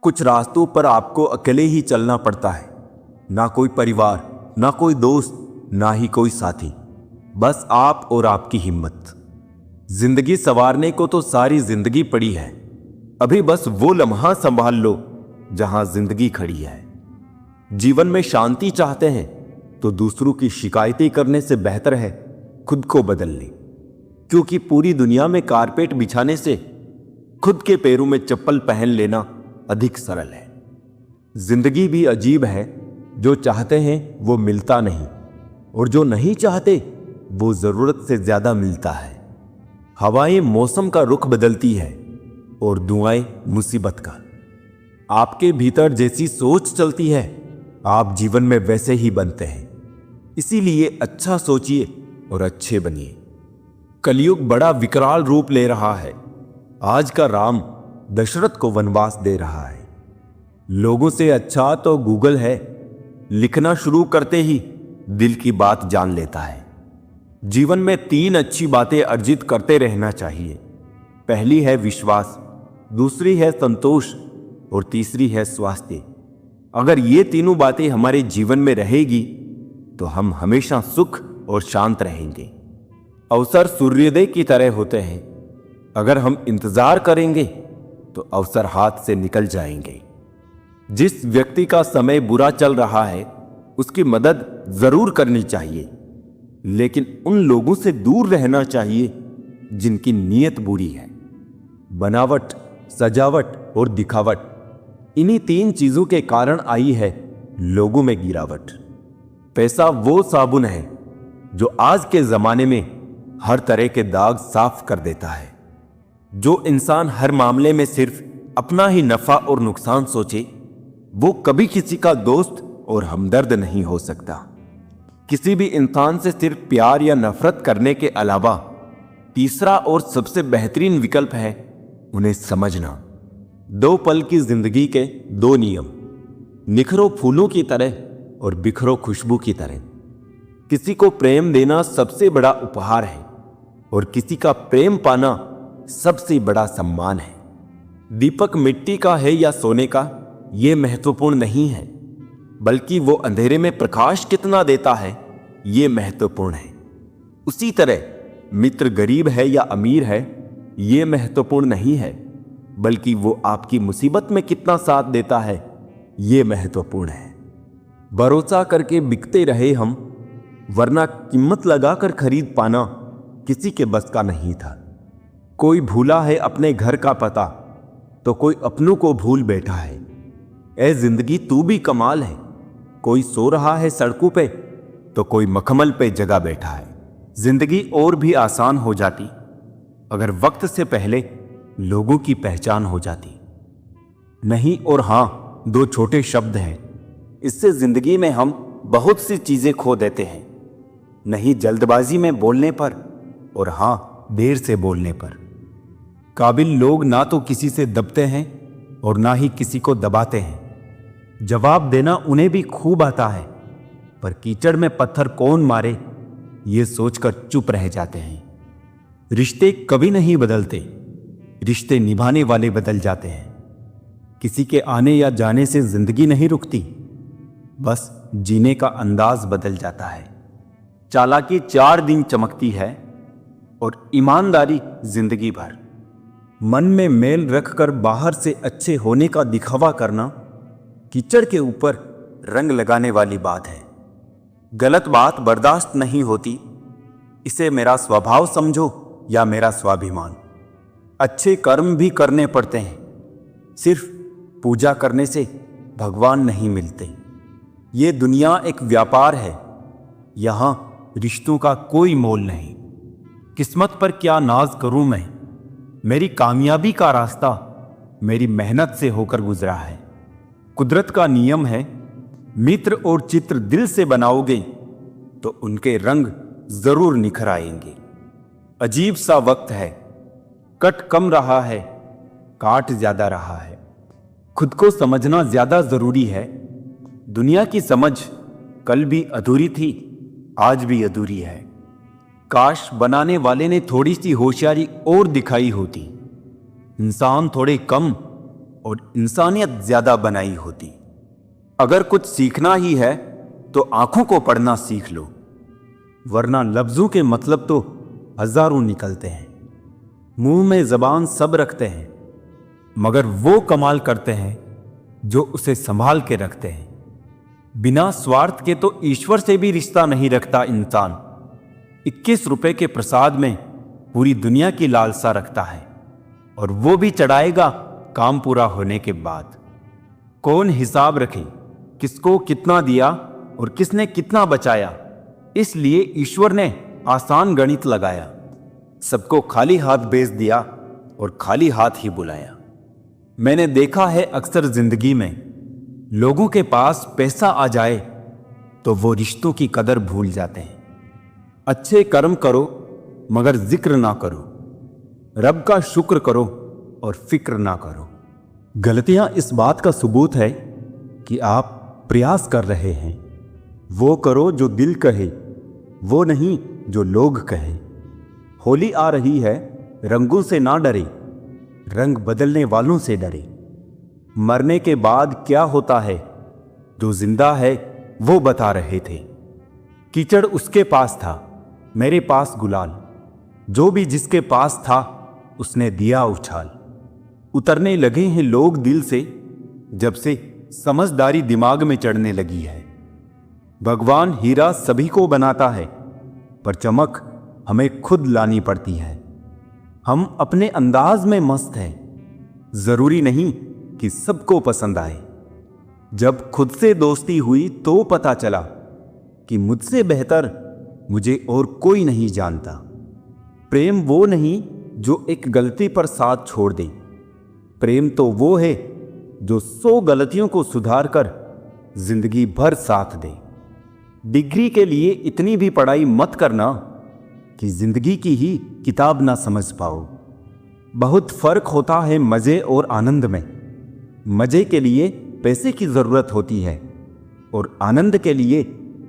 कुछ रास्तों पर आपको अकेले ही चलना पड़ता है। ना कोई परिवार, ना कोई दोस्त, ना ही कोई साथी, बस आप और आपकी हिम्मत। जिंदगी संवारने को तो सारी जिंदगी पड़ी है, अभी बस वो लम्हा संभाल लो जहां जिंदगी खड़ी है। जीवन में शांति चाहते हैं तो दूसरों की शिकायतें करने से बेहतर है खुद को बदल ले, क्योंकि पूरी दुनिया में कारपेट बिछाने से खुद के पैरों में चप्पल पहन लेना अधिक सरल है। जिंदगी भी अजीब है, जो चाहते हैं वो मिलता नहीं, और जो नहीं चाहते वो जरूरत से ज्यादा मिलता है। हवाएं मौसम का रुख बदलती है और दुआएं मुसीबत का। आपके भीतर जैसी सोच चलती है, आप जीवन में वैसे ही बनते हैं। इसीलिए अच्छा सोचिए और अच्छे बनिए। कलयुग बड़ा विकराल रूप ले रहा है। आज का राम दशरथ को वनवास दे रहा है। लोगों से अच्छा तो गूगल है, लिखना शुरू करते ही दिल की बात जान लेता है। जीवन में 3 अच्छी बातें अर्जित करते रहना चाहिए। पहली है विश्वास, दूसरी है संतोष और तीसरी है स्वास्थ्य। अगर ये तीनों बातें हमारे जीवन में रहेगी तो हम हमेशा सुख और शांत रहेंगे। अवसर सूर्योदय की तरह होते हैं, अगर हम इंतजार करेंगे तो अवसर हाथ से निकल जाएंगे। जिस व्यक्ति का समय बुरा चल रहा है उसकी मदद जरूर करनी चाहिए, लेकिन उन लोगों से दूर रहना चाहिए जिनकी नीयत बुरी है। बनावट, सजावट और दिखावट, इन्हीं 3 चीजों के कारण आई है लोगों में गिरावट। पैसा वो साबुन है जो आज के जमाने में हर तरह के दाग साफ कर देता है। जो इंसान हर मामले में सिर्फ अपना ही नफा और नुकसान सोचे, वो कभी किसी का दोस्त और हमदर्द नहीं हो सकता। किसी भी इंसान से सिर्फ प्यार या नफरत करने के अलावा तीसरा और सबसे बेहतरीन विकल्प है उन्हें समझना। 2 पल की जिंदगी के 2 नियम, निखरो फूलों की तरह और बिखरो खुशबू की तरह। किसी को प्रेम देना सबसे बड़ा उपहार है और किसी का प्रेम पाना सबसे बड़ा सम्मान है। दीपक मिट्टी का है या सोने का, यह महत्वपूर्ण नहीं है, बल्कि वो अंधेरे में प्रकाश कितना देता है यह महत्वपूर्ण है। उसी तरह मित्र गरीब है या अमीर है, यह महत्वपूर्ण नहीं है, बल्कि वो आपकी मुसीबत में कितना साथ देता है यह महत्वपूर्ण है। भरोसा करके बिकते रहे हम, वरना कीमत लगाकर खरीद पाना किसी के बस का नहीं था। कोई भूला है अपने घर का पता तो कोई अपनों को भूल बैठा है। ए जिंदगी तू भी कमाल है, कोई सो रहा है सड़कों पे तो कोई मखमल पे जगा बैठा है। जिंदगी और भी आसान हो जाती अगर वक्त से पहले लोगों की पहचान हो जाती। नहीं और हां 2 छोटे शब्द हैं, इससे जिंदगी में हम बहुत सी चीजें खो देते हैं। नहीं जल्दबाजी में बोलने पर, और हां देर से बोलने पर। काबिल लोग ना तो किसी से दबते हैं और ना ही किसी को दबाते हैं। जवाब देना उन्हें भी खूब आता है, पर कीचड़ में पत्थर कौन मारे ये सोचकर चुप रह जाते हैं। रिश्ते कभी नहीं बदलते, रिश्ते निभाने वाले बदल जाते हैं। किसी के आने या जाने से जिंदगी नहीं रुकती, बस जीने का अंदाज बदल जाता है। चालाकी 4 दिन चमकती है और ईमानदारी जिंदगी भर। मन में मेल रखकर बाहर से अच्छे होने का दिखावा करना कीचड़ के ऊपर रंग लगाने वाली बात है। गलत बात बर्दाश्त नहीं होती, इसे मेरा स्वभाव समझो या मेरा स्वाभिमान। अच्छे कर्म भी करने पड़ते हैं, सिर्फ पूजा करने से भगवान नहीं मिलते। ये दुनिया एक व्यापार है, यहां रिश्तों का कोई मोल नहीं। किस्मत पर क्या नाज करूं मैं, मेरी कामयाबी का रास्ता मेरी मेहनत से होकर गुजरा है। कुदरत का नियम है, मित्र और चित्र दिल से बनाओगे तो उनके रंग जरूर निखर आएंगे। अजीब सा वक्त है, कट कम रहा है, काट ज्यादा रहा है। खुद को समझना ज्यादा जरूरी है। दुनिया की समझ कल भी अधूरी थी, आज भी अधूरी है। काश बनाने वाले ने थोड़ी सी होशियारी और दिखाई होती। इंसान थोड़े कम और इंसानियत ज्यादा बनाई होती। अगर कुछ सीखना ही है तो आंखों को पढ़ना सीख लो, वरना लफ्जों के मतलब तो हजारों निकलते हैं। मुंह में जबान सब रखते हैं, मगर वो कमाल करते हैं जो उसे संभाल के रखते हैं। बिना स्वार्थ के तो ईश्वर से भी रिश्ता नहीं रखता इंसान। 21 रुपए के प्रसाद में पूरी दुनिया की लालसा रखता है, और वो भी चढ़ाएगा काम पूरा होने के बाद। कौन हिसाब रखे किसको कितना दिया और किसने कितना बचाया। इसलिए ईश्वर ने आसान गणित लगाया, सबको खाली हाथ भेज दिया और खाली हाथ ही बुलाया। मैंने देखा है अक्सर जिंदगी में लोगों के पास पैसा आ जाए तो वो रिश्तों की कदर भूल जाते हैं। अच्छे कर्म करो मगर जिक्र ना करो, रब का शुक्र करो और फिक्र ना करो। गलतियां इस बात का सबूत है कि आप प्रयास कर रहे हैं। वो करो जो दिल कहे, वो नहीं जो लोग कहे। होली आ रही है, रंगों से ना डरे, रंग बदलने वालों से डरे। मरने के बाद क्या होता है, जो जिंदा है वो बता रहे थे। कीचड़ उसके पास था, मेरे पास गुलाल। जो भी जिसके पास था उसने दिया उछाल। उतरने लगे हैं लोग दिल से, जब से समझदारी दिमाग में चढ़ने लगी है। भगवान हीरा सभी को बनाता है, पर चमक हमें खुद लानी पड़ती है। हम अपने अंदाज में मस्त हैं, जरूरी नहीं कि सबको पसंद आए। जब खुद से दोस्ती हुई तो पता चला कि मुझसे बेहतर मुझे और कोई नहीं जानता। प्रेम वो नहीं जो एक गलती पर साथ छोड़ दे, प्रेम तो वो है जो 100 गलतियों को सुधार कर जिंदगी भर साथ दे। डिग्री के लिए इतनी भी पढ़ाई मत करना कि जिंदगी की ही किताब ना समझ पाओ। बहुत फर्क होता है मजे और आनंद में। मजे के लिए पैसे की जरूरत होती है और आनंद के लिए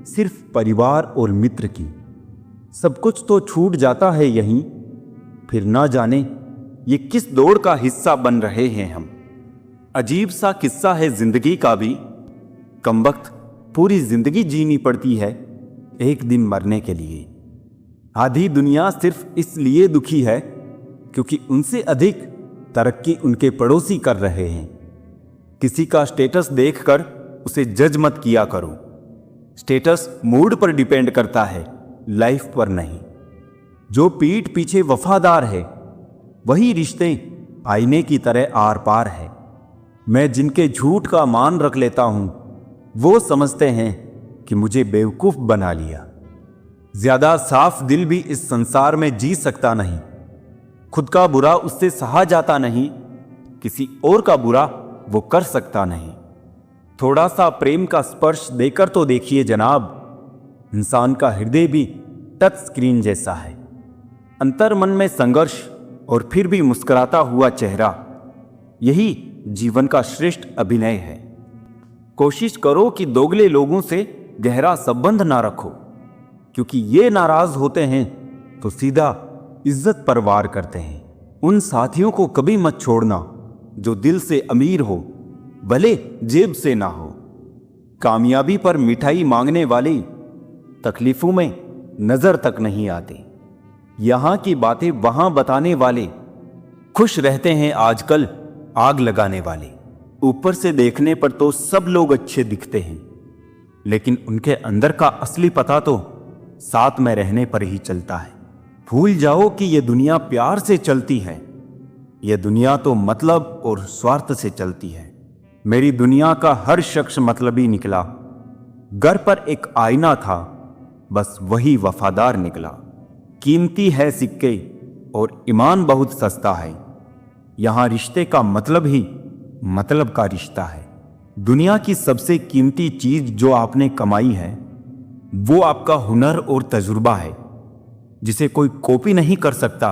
सिर्फ परिवार और मित्र की। सब कुछ तो छूट जाता है यहीं, फिर ना जाने ये किस दौड़ का हिस्सा बन रहे हैं हम। अजीब सा किस्सा है जिंदगी का भी। कमबख्त पूरी जिंदगी जीनी पड़ती है एक दिन मरने के लिए। आधी दुनिया सिर्फ इसलिए दुखी है क्योंकि उनसे अधिक तरक्की उनके पड़ोसी कर रहे हैं। किसी का स्टेटस देखकर उसे जज मत किया करो। स्टेटस मूड पर डिपेंड करता है, लाइफ पर नहीं। जो पीठ पीछे वफादार है वही रिश्ते आईने की तरह आर पार है। मैं जिनके झूठ का मान रख लेता हूं वो समझते हैं कि मुझे बेवकूफ बना लिया। ज्यादा साफ दिल भी इस संसार में जी सकता नहीं। खुद का बुरा उससे सहा जाता नहीं, किसी और का बुरा वो कर सकता नहीं। थोड़ा सा प्रेम का स्पर्श देकर तो देखिए जनाब, इंसान का हृदय भी टच स्क्रीन जैसा है। अंतर मन में संघर्ष और फिर भी मुस्कुराता हुआ चेहरा, यही जीवन का श्रेष्ठ अभिनय है। कोशिश करो कि दोगले लोगों से गहरा संबंध ना रखो, क्योंकि ये नाराज होते हैं तो सीधा इज्जत पर वार करते हैं। उन साथियों को कभी मत छोड़ना जो दिल से अमीर हो, भले जेब से ना हो। कामयाबी पर मिठाई मांगने वाले तकलीफों में नजर तक नहीं आते। यहां की बातें वहां बताने वाले खुश रहते हैं आजकल आग लगाने वाले। ऊपर से देखने पर तो सब लोग अच्छे दिखते हैं, लेकिन उनके अंदर का असली पता तो साथ में रहने पर ही चलता है। भूल जाओ कि यह दुनिया प्यार से चलती है, यह दुनिया तो मतलब और स्वार्थ से चलती है। मेरी दुनिया का हर शख्स मतलबी निकला। घर पर एक आईना था, बस वही वफादार निकला। कीमती है सिक्के और ईमान बहुत सस्ता है। यहां रिश्ते का मतलब ही मतलब का रिश्ता है। दुनिया की सबसे कीमती चीज जो आपने कमाई है वो आपका हुनर और तजुर्बा है, जिसे कोई कॉपी नहीं कर सकता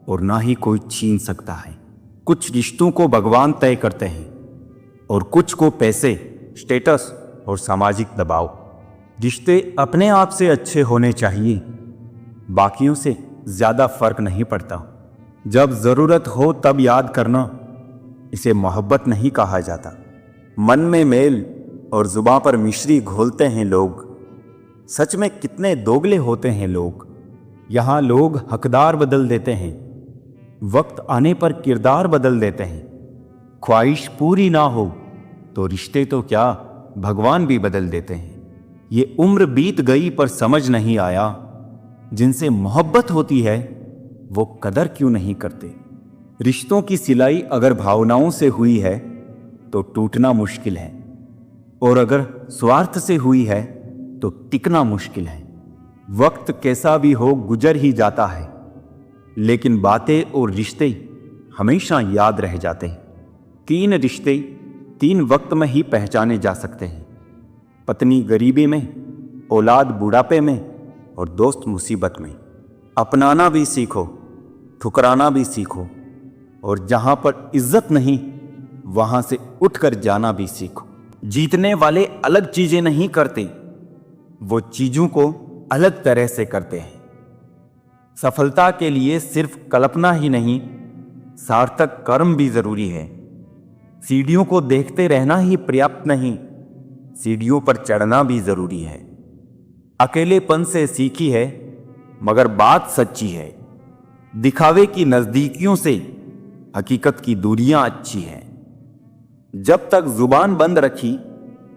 और ना ही कोई छीन सकता है। कुछ रिश्तों को भगवान तय करते हैं और कुछ को पैसे, स्टेटस और सामाजिक दबाव। रिश्ते अपने आप से अच्छे होने चाहिए, बाकियों से ज्यादा फर्क नहीं पड़ता। जब जरूरत हो तब याद करना, इसे मोहब्बत नहीं कहा जाता। मन में मेल और जुबां पर मिश्री घोलते हैं लोग। सच में कितने दोगले होते हैं लोग। यहाँ लोग हकदार बदल देते हैं, वक्त आने पर किरदार बदल देते हैं। ख्वाहिश पूरी ना हो तो रिश्ते तो क्या भगवान भी बदल देते हैं। ये उम्र बीत गई पर समझ नहीं आया, जिनसे मोहब्बत होती है वो कदर क्यों नहीं करते। रिश्तों की सिलाई अगर भावनाओं से हुई है तो टूटना मुश्किल है, और अगर स्वार्थ से हुई है तो टिकना मुश्किल है। वक्त कैसा भी हो गुजर ही जाता है, लेकिन बातें और रिश्ते हमेशा याद रह जाते हैं। 3 रिश्ते 3 वक्त में ही पहचाने जा सकते हैं। पत्नी गरीबी में, औलाद बुढ़ापे में और दोस्त मुसीबत में। अपनाना भी सीखो, ठुकराना भी सीखो, और जहां पर इज्जत नहीं वहां से उठकर जाना भी सीखो। जीतने वाले अलग चीजें नहीं करते, वो चीजों को अलग तरह से करते हैं। सफलता के लिए सिर्फ कल्पना ही नहीं, सार्थक कर्म भी जरूरी है। सीढ़ियों को देखते रहना ही पर्याप्त नहीं, सीढ़ियों पर चढ़ना भी जरूरी है। अकेलेपन से सीखी है मगर बात सच्ची है। दिखावे की नजदीकियों से हकीकत की दूरियां अच्छी हैं। जब तक जुबान बंद रखी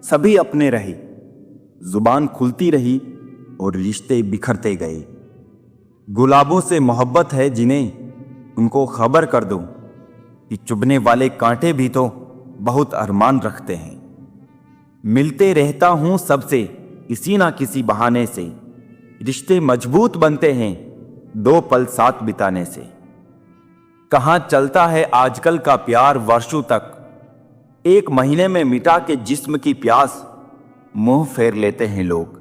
सभी अपने रहे, जुबान खुलती रही और रिश्ते बिखरते गए। गुलाबों से मोहब्बत है जिन्हें उनको खबर कर दो कि चुभने वाले कांटे भी तो बहुत अरमान रखते हैं। मिलते रहता हूं सबसे किसी ना किसी बहाने से, रिश्ते मजबूत बनते हैं 2 पल साथ बिताने से। कहां चलता है आजकल का प्यार वर्षों तक, 1 महीने में मिटा के जिस्म की प्यास मुंह फेर लेते हैं लोग।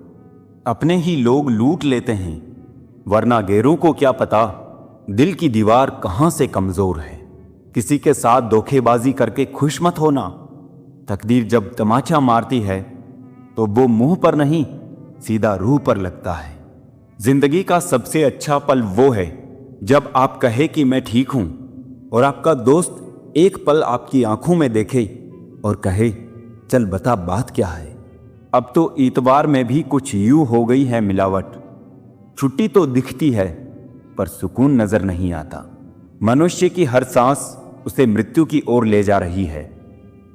अपने ही लोग लूट लेते हैं, वरना गैरों को क्या पता दिल की दीवार कहां से कमजोर है। किसी के साथ धोखेबाजी करके खुश मत होना। तकदीर जब तमाचा मारती है तो वो मुंह पर नहीं सीधा रूह पर लगता है। जिंदगी का सबसे अच्छा पल वो है जब आप कहे कि मैं ठीक हूं, और आपका दोस्त एक पल आपकी आंखों में देखे और कहे चल बता बात क्या है। अब तो इतवार में भी कुछ यूं हो गई है मिलावट। छुट्टी तो दिखती है पर सुकून नजर नहीं आता। मनुष्य की हर सांस उसे मृत्यु की ओर ले जा रही है,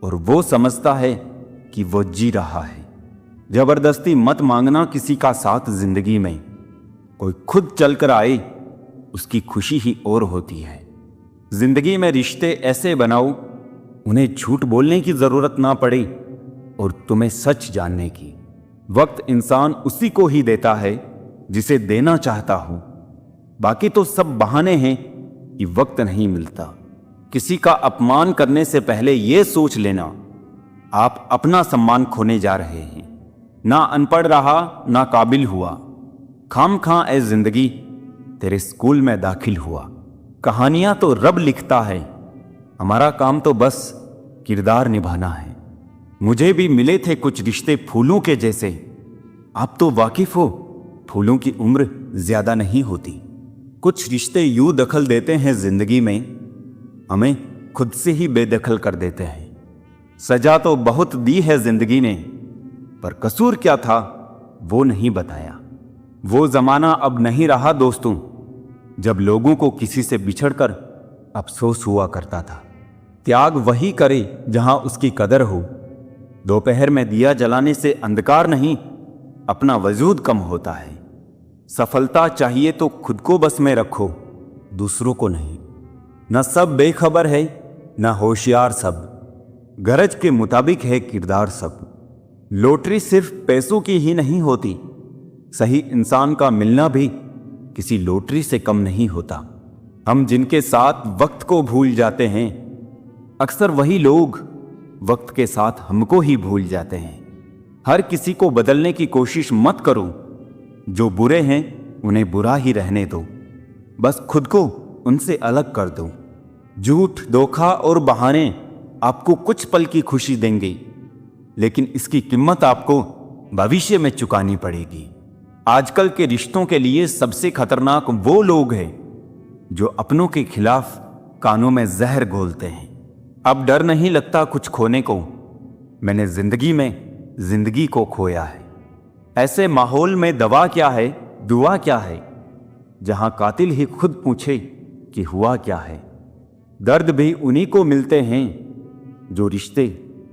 और वो समझता है कि वो जी रहा है। जबरदस्ती मत मांगना किसी का साथ जिंदगी में। कोई खुद चलकर आए उसकी खुशी ही और होती है। जिंदगी में रिश्ते ऐसे बनाओ उन्हें झूठ बोलने की जरूरत ना पड़े और तुम्हें सच जानने की। वक्त इंसान उसी को ही देता है जिसे देना चाहता हो। बाकी तो सब बहाने हैं कि वक्त नहीं मिलता। किसी का अपमान करने से पहले यह सोच लेना आप अपना सम्मान खोने जा रहे हैं। ना अनपढ़ रहा ना काबिल हुआ, खाम खां ए जिंदगी तेरे स्कूल में दाखिल हुआ। कहानियां तो रब लिखता है, हमारा काम तो बस किरदार निभाना है। मुझे भी मिले थे कुछ रिश्ते फूलों के जैसे। आप तो वाकिफ हो फूलों की उम्र ज्यादा नहीं होती। कुछ रिश्ते यूं दखल देते हैं जिंदगी में, हमें खुद से ही बेदखल कर देते हैं। सजा तो बहुत दी है जिंदगी ने, पर कसूर क्या था वो नहीं बताया। वो जमाना अब नहीं रहा दोस्तों, जब लोगों को किसी से बिछड़कर अफसोस हुआ करता था। त्याग वही करे जहां उसकी कदर हो। दोपहर में दिया जलाने से अंधकार नहीं, अपना वजूद कम होता है। सफलता चाहिए तो खुद को बस में रखो, दूसरों को नहीं। न सब बेखबर है न होशियार सब, गरज के मुताबिक है किरदार सब। लॉटरी सिर्फ पैसों की ही नहीं होती, सही इंसान का मिलना भी किसी लॉटरी से कम नहीं होता। हम जिनके साथ वक्त को भूल जाते हैं, अक्सर वही लोग वक्त के साथ हमको ही भूल जाते हैं। हर किसी को बदलने की कोशिश मत करो, जो बुरे हैं उन्हें बुरा ही रहने दो, बस खुद को उनसे अलग कर दो। झूठ, धोखा और बहाने आपको कुछ पल की खुशी देंगे, लेकिन इसकी कीमत आपको भविष्य में चुकानी पड़ेगी। आजकल के रिश्तों के लिए सबसे खतरनाक वो लोग हैं जो अपनों के खिलाफ कानों में जहर घोलते हैं। अब डर नहीं लगता कुछ खोने को, मैंने जिंदगी में जिंदगी को खोया है। ऐसे माहौल में दवा क्या है, दुआ क्या है, जहां कातिल ही खुद पूछे कि हुआ क्या है। दर्द भी उन्हीं को मिलते हैं जो रिश्ते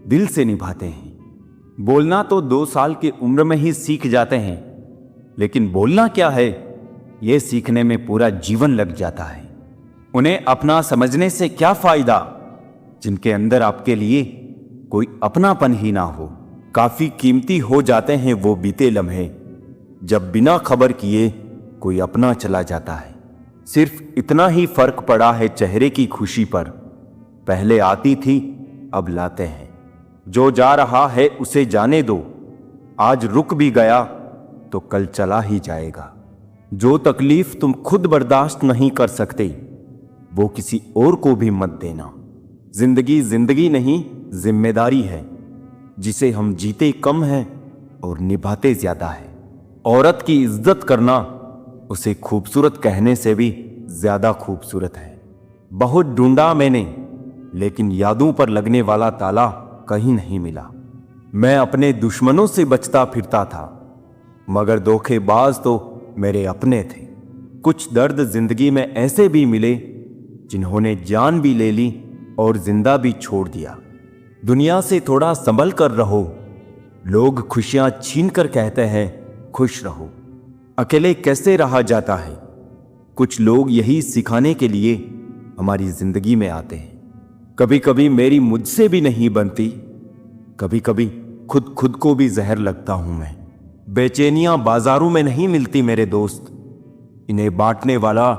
दिल से निभाते हैं। बोलना तो 2 साल की उम्र में ही सीख जाते हैं, लेकिन बोलना क्या है ये सीखने में पूरा जीवन लग जाता है। उन्हें अपना समझने से क्या फायदा जिनके अंदर आपके लिए कोई अपनापन ही ना हो। काफी कीमती हो जाते हैं वो बीते लम्हे जब बिना खबर किए कोई अपना चला जाता है। सिर्फ इतना ही फर्क पड़ा है चेहरे की खुशी पर, पहले आती थी अब लाते हैं। जो जा रहा है उसे जाने दो, आज रुक भी गया तो कल चला ही जाएगा। जो तकलीफ तुम खुद बर्दाश्त नहीं कर सकते वो किसी और को भी मत देना। जिंदगी जिंदगी नहीं जिम्मेदारी है, जिसे हम जीते कम हैं और निभाते ज्यादा है। औरत की इज्जत करना उसे खूबसूरत कहने से भी ज्यादा खूबसूरत है। बहुत ढूंढा मैंने लेकिन यादों पर लगने वाला ताला कहीं नहीं मिला। मैं अपने दुश्मनों से बचता फिरता था मगर धोखेबाज तो मेरे अपने थे। कुछ दर्द जिंदगी में ऐसे भी मिले जिन्होंने जान भी ले ली और जिंदा भी छोड़ दिया। दुनिया से थोड़ा संभल कर रहो, लोग खुशियां छीन कर कहते हैं खुश रहो। अकेले कैसे रहा जाता है, कुछ लोग यही सिखाने के लिए हमारी जिंदगी में आते हैं। कभी कभी मेरी मुझसे भी नहीं बनती, कभी कभी खुद को भी जहर लगता हूं मैं। बेचैनियां बाजारों में नहीं मिलती मेरे दोस्त, इन्हें बांटने वाला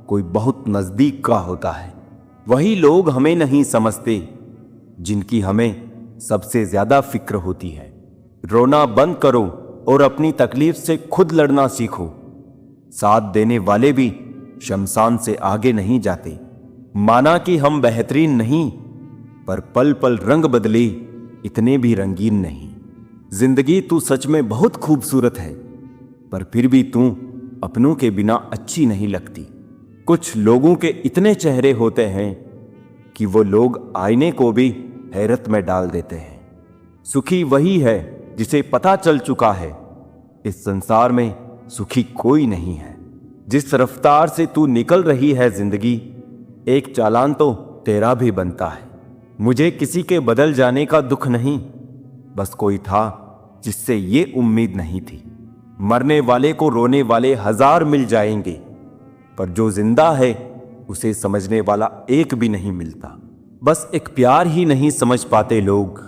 कोई बहुत नजदीक का होता है। वही लोग हमें नहीं समझते जिनकी हमें सबसे ज्यादा फिक्र होती है। रोना बंद करो और अपनी तकलीफ से खुद लड़ना सीखो। साथ देने वाले भी शमशान से आगे नहीं जाते। माना कि हम बेहतरीन नहीं, पर पल पल रंग बदले इतने भी रंगीन नहीं। जिंदगी तू सच में बहुत खूबसूरत है, पर फिर भी तू अपनों के बिना अच्छी नहीं लगती। कुछ लोगों के इतने चेहरे होते हैं कि वो लोग आईने को भी हैरत में डाल देते हैं। सुखी वही है जिसे पता चल चुका है इस संसार में सुखी कोई नहीं है। जिस रफ्तार से तू निकल रही है जिंदगी, एक चालान तो तेरा भी बनता है। मुझे किसी के बदल जाने का दुख नहीं, बस कोई था जिससे ये उम्मीद नहीं थी। मरने वाले को रोने वाले 1000 मिल जाएंगे, पर जो जिंदा है उसे समझने वाला एक भी नहीं मिलता। बस एक प्यार ही नहीं समझ पाते लोग,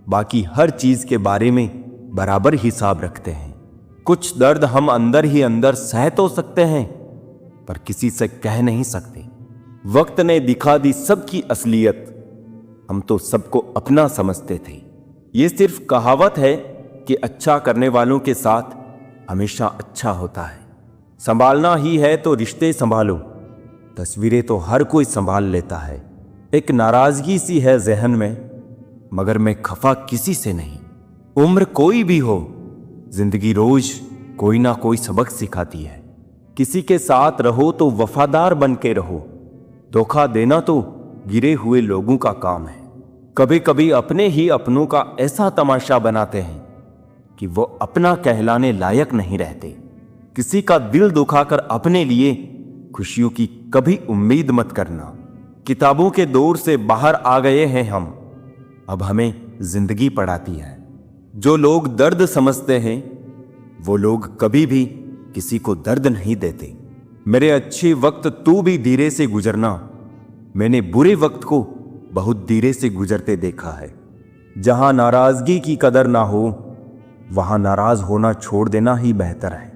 बाकी हर चीज के बारे में बराबर हिसाब रखते हैं। कुछ दर्द हम अंदर ही अंदर सह तो सकते हैं, पर किसी से कह नहीं सकते। वक्त ने दिखा दी सबकी असलियत, हम तो सबको अपना समझते थे। ये सिर्फ कहावत है कि अच्छा करने वालों के साथ हमेशा अच्छा होता है। संभालना ही है तो रिश्ते संभालो, तस्वीरें तो हर कोई संभाल लेता है। एक नाराजगी सी है जहन में, मगर मैं खफा किसी से नहीं। उम्र कोई भी हो, जिंदगी रोज कोई ना कोई सबक सिखाती है। किसी के साथ रहो तो वफादार बन के रहो, धोखा देना तो गिरे हुए लोगों का काम है। कभी कभी अपने ही अपनों का ऐसा तमाशा बनाते हैं कि वो अपना कहलाने लायक नहीं रहते। किसी का दिल दुखाकर अपने लिए खुशियों की कभी उम्मीद मत करना। किताबों के दौर से बाहर आ गए हैं हम, अब हमें जिंदगी पढ़ाती है। जो लोग दर्द समझते हैं वो लोग कभी भी किसी को दर्द नहीं देते। मेरे अच्छे वक्त तू भी धीरे से गुजरना, मैंने बुरे वक्त को बहुत धीरे से गुजरते देखा है। जहां नाराजगी की कदर ना हो वहां नाराज होना छोड़ देना ही बेहतर है।